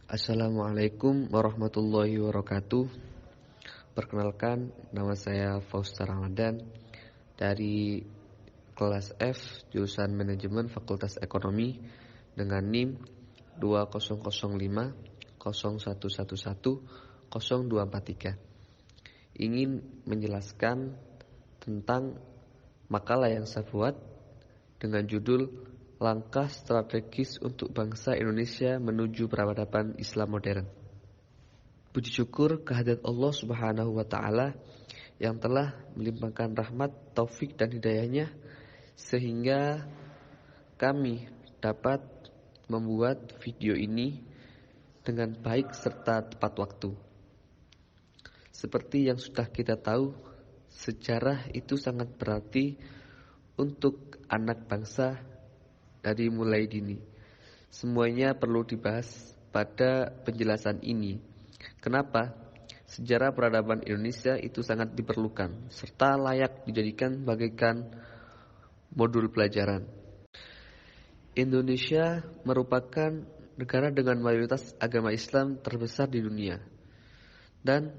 Assalamualaikum warahmatullahi wabarakatuh. Perkenalkan, nama saya Faustar Ramadan dari kelas F jurusan Manajemen Fakultas Ekonomi dengan NIM 200501110243. Ingin menjelaskan tentang makalah yang saya buat dengan judul Langkah strategis untuk bangsa Indonesia menuju peradaban Islam modern. Puji syukur kehadirat Allah Subhanahu wa Ta'ala yang telah melimpahkan rahmat, taufik dan hidayahnya sehingga kami dapat membuat video ini dengan baik serta tepat waktu. Seperti yang sudah kita tahu, sejarah itu sangat berarti untuk anak bangsa. Dari mulai dini, semuanya perlu dibahas pada penjelasan ini. Kenapa? Sejarah peradaban Indonesia itu sangat diperlukan serta layak dijadikan bagaikan modul pelajaran. Indonesia merupakan negara dengan mayoritas agama Islam terbesar di dunia dan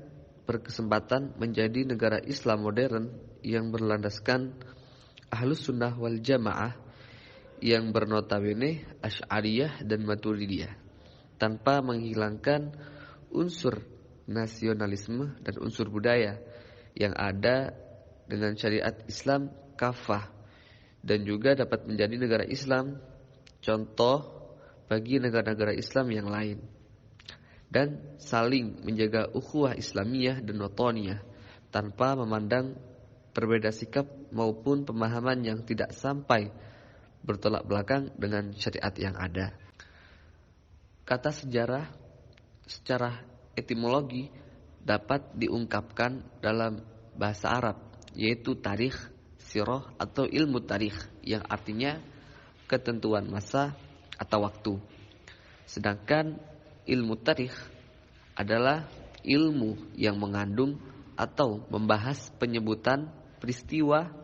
berkesempatan menjadi negara Islam modern yang berlandaskan Ahlus Sunnah wal Jamaah yang bernotabene Asy'ariyah dan Maturidiyah, tanpa menghilangkan unsur nasionalisme dan unsur budaya yang ada dengan syariat Islam kafah, dan juga dapat menjadi negara Islam contoh bagi negara-negara Islam yang lain, dan saling menjaga ukhuwah Islamiyah dan wataniyah tanpa memandang berbeda sikap maupun pemahaman yang tidak sampai bertolak belakang dengan syariat yang ada. Kata sejarah secara etimologi dapat diungkapkan dalam bahasa Arab, yaitu tarikh, sirah atau ilmu tarikh, yang artinya ketentuan masa atau waktu. Sedangkan ilmu tarikh adalah ilmu yang mengandung atau membahas penyebutan peristiwa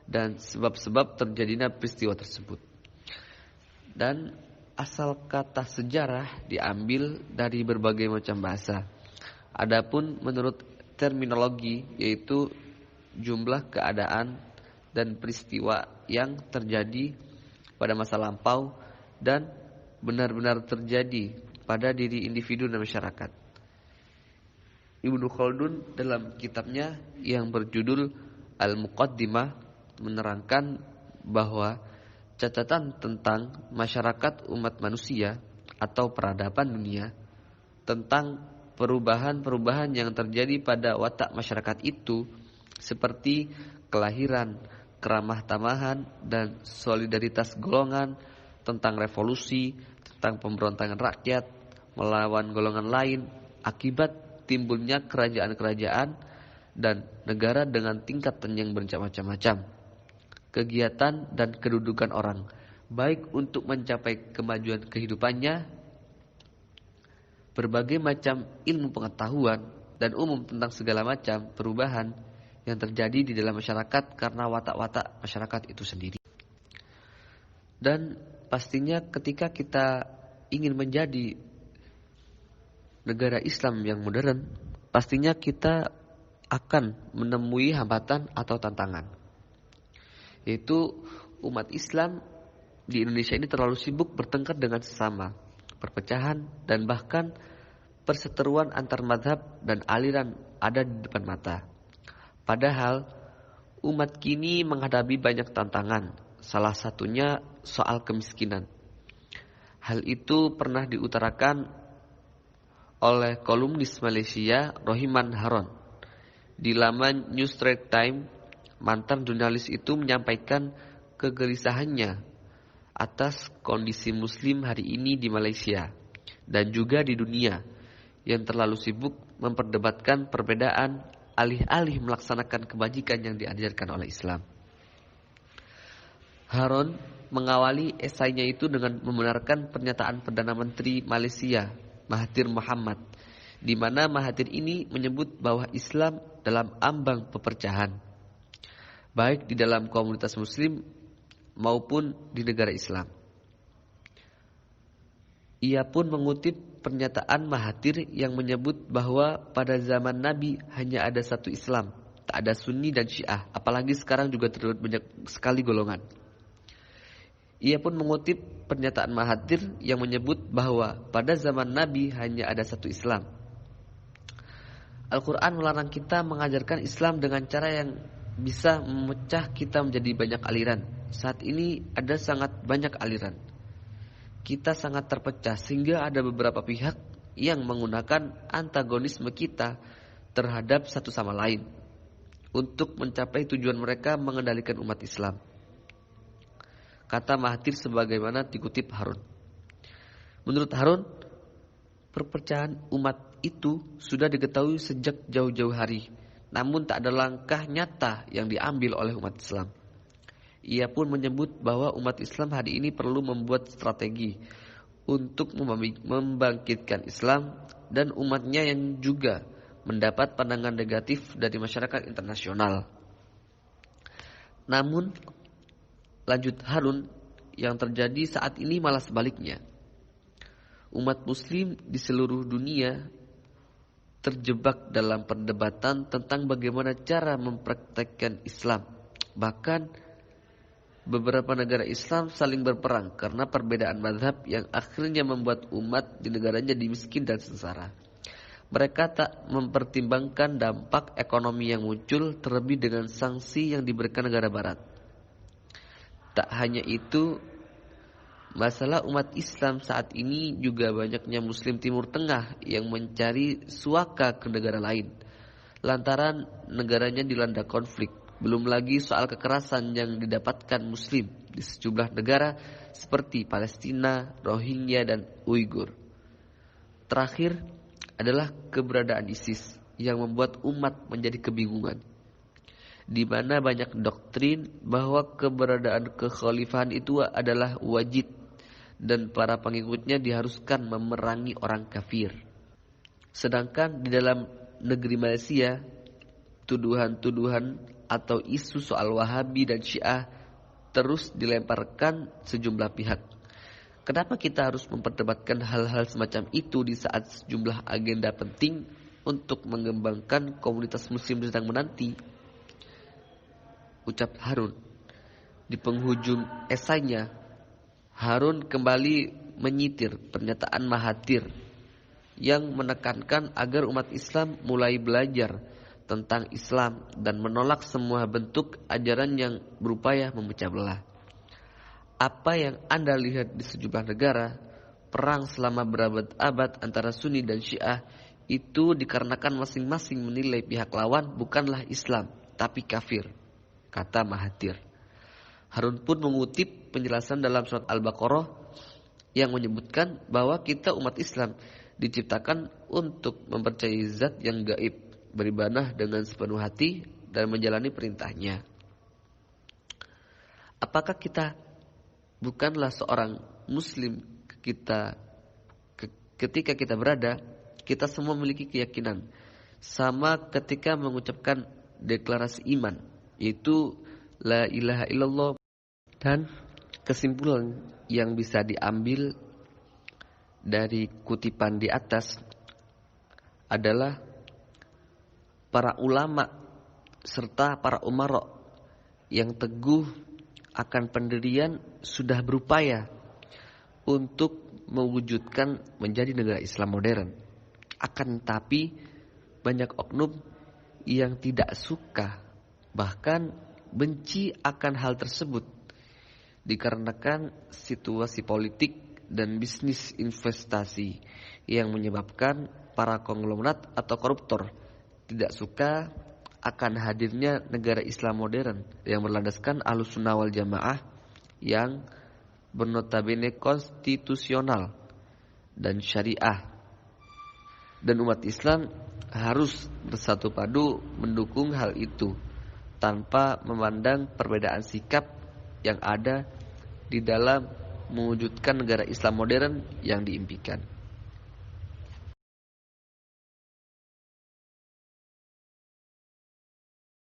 dan sebab-sebab terjadinya peristiwa tersebut. Dan asal kata sejarah diambil dari berbagai macam bahasa. Adapun menurut terminologi, yaitu jumlah keadaan dan peristiwa yang terjadi pada masa lampau dan benar-benar terjadi pada diri individu dan masyarakat. Ibnu Khaldun dalam kitabnya yang berjudul Al-Muqaddimah menerangkan bahwa catatan tentang masyarakat umat manusia atau peradaban dunia, tentang perubahan-perubahan yang terjadi pada watak masyarakat itu, seperti kelahiran, keramah tamahan dan solidaritas golongan, tentang revolusi, tentang pemberontakan rakyat melawan golongan lain, akibat timbulnya kerajaan-kerajaan dan negara dengan tingkatan yang bermacam-macam, kegiatan dan kedudukan orang, baik untuk mencapai kemajuan kehidupannya, berbagai macam ilmu pengetahuan dan umum tentang segala macam perubahan yang terjadi di dalam masyarakat karena watak-watak masyarakat itu sendiri. Dan pastinya ketika kita ingin menjadi negara Islam yang modern, pastinya kita akan menemui hambatan atau tantangan, yaitu umat Islam di Indonesia ini terlalu sibuk bertengkar dengan sesama, perpecahan dan bahkan perseteruan antar mazhab dan aliran ada di depan mata. Padahal umat kini menghadapi banyak tantangan, salah satunya soal kemiskinan. Hal itu pernah diutarakan oleh kolumnis Malaysia Rohiman Haron di laman New Straits Times. Mantan jurnalis itu menyampaikan kegelisahannya atas kondisi Muslim hari ini di Malaysia dan juga di dunia yang terlalu sibuk memperdebatkan perbedaan alih-alih melaksanakan kebajikan yang diajarkan oleh Islam. Haron mengawali esainya itu dengan membenarkan pernyataan Perdana Menteri Malaysia Mahathir Mohamad, di mana Mahathir ini menyebut bahwa Islam dalam ambang pepercahan, baik di dalam komunitas Muslim maupun di negara Islam. Ia pun mengutip pernyataan Mahathir yang menyebut bahwa pada zaman Nabi hanya ada satu Islam, tak ada Sunni dan Syiah, apalagi sekarang juga terdapat banyak sekali golongan. Ia pun mengutip pernyataan Mahathir yang menyebut bahwa pada zaman Nabi hanya ada satu Islam. Al-Quran melarang kita mengajarkan Islam dengan cara yang bisa memecah kita menjadi banyak aliran. Saat ini ada sangat banyak aliran. Kita sangat terpecah sehingga ada beberapa pihak yang menggunakan antagonisme kita terhadap satu sama lain untuk mencapai tujuan mereka mengendalikan umat Islam. Kata Mahathir sebagaimana dikutip Harun. Menurut Harun, perpecahan umat itu sudah diketahui sejak jauh-jauh hari. Namun tak ada langkah nyata yang diambil oleh umat Islam. Ia pun menyebut bahwa umat Islam hari ini perlu membuat strategi untuk membangkitkan Islam dan umatnya yang juga mendapat pandangan negatif dari masyarakat internasional. Namun, lanjut Harun, yang terjadi saat ini malah sebaliknya. Umat Muslim di seluruh dunia terjebak dalam perdebatan tentang bagaimana cara mempraktekkan Islam. Bahkan beberapa negara Islam saling berperang karena perbedaan mazhab yang akhirnya membuat umat di negaranya jadi miskin dan sengsara. Mereka tak mempertimbangkan dampak ekonomi yang muncul, terlebih dengan sanksi yang diberikan negara barat. Tak hanya itu, masalah umat Islam saat ini juga banyaknya Muslim Timur Tengah yang mencari suaka ke negara lain lantaran negaranya dilanda konflik. Belum lagi soal kekerasan yang didapatkan Muslim di sejumlah negara seperti Palestina, Rohingya, dan Uighur. Terakhir adalah keberadaan ISIS yang membuat umat menjadi kebingungan, di mana banyak doktrin bahwa keberadaan kekhalifahan itu adalah wajib dan para pengikutnya diharuskan memerangi orang kafir. Sedangkan di dalam negeri Malaysia, tuduhan-tuduhan atau isu soal Wahabi dan Syiah terus dilemparkan sejumlah pihak. Kenapa kita harus memperdebatkan hal-hal semacam itu di saat sejumlah agenda penting untuk mengembangkan komunitas Muslim sedang menanti? Ucap Harun. Di penghujung esainya, Harun kembali menyitir pernyataan Mahathir yang menekankan agar umat Islam mulai belajar tentang Islam dan menolak semua bentuk ajaran yang berupaya memecah belah. Apa yang Anda lihat di sejumlah negara, perang selama berabad-abad antara Sunni dan Syiah, itu dikarenakan masing-masing menilai pihak lawan bukanlah Islam, tapi kafir, kata Mahathir. Harun pun mengutip penjelasan dalam surat Al-Baqarah yang menyebutkan bahwa kita umat Islam diciptakan untuk mempercayai zat yang gaib, beribadah dengan sepenuh hati dan menjalani perintahnya. Apakah kita bukanlah seorang Muslim ketika kita berada, kita semua memiliki keyakinan sama ketika mengucapkan deklarasi iman, yaitu La ilaha illallah. Dan kesimpulan yang bisa diambil dari kutipan di atas adalah para ulama serta para umara yang teguh akan pendirian sudah berupaya untuk mewujudkan menjadi negara Islam modern. Akan tetapi banyak oknum yang tidak suka, bahkan benci akan hal tersebut dikarenakan situasi politik dan bisnis investasi yang menyebabkan para konglomerat atau koruptor tidak suka akan hadirnya negara Islam modern yang berlandaskan Ahlussunnah wal Jamaah yang bernotabene konstitusional dan syariah, dan umat Islam harus bersatu padu mendukung hal itu tanpa memandang perbedaan sikap yang ada di dalam mewujudkan negara Islam modern yang diimpikan.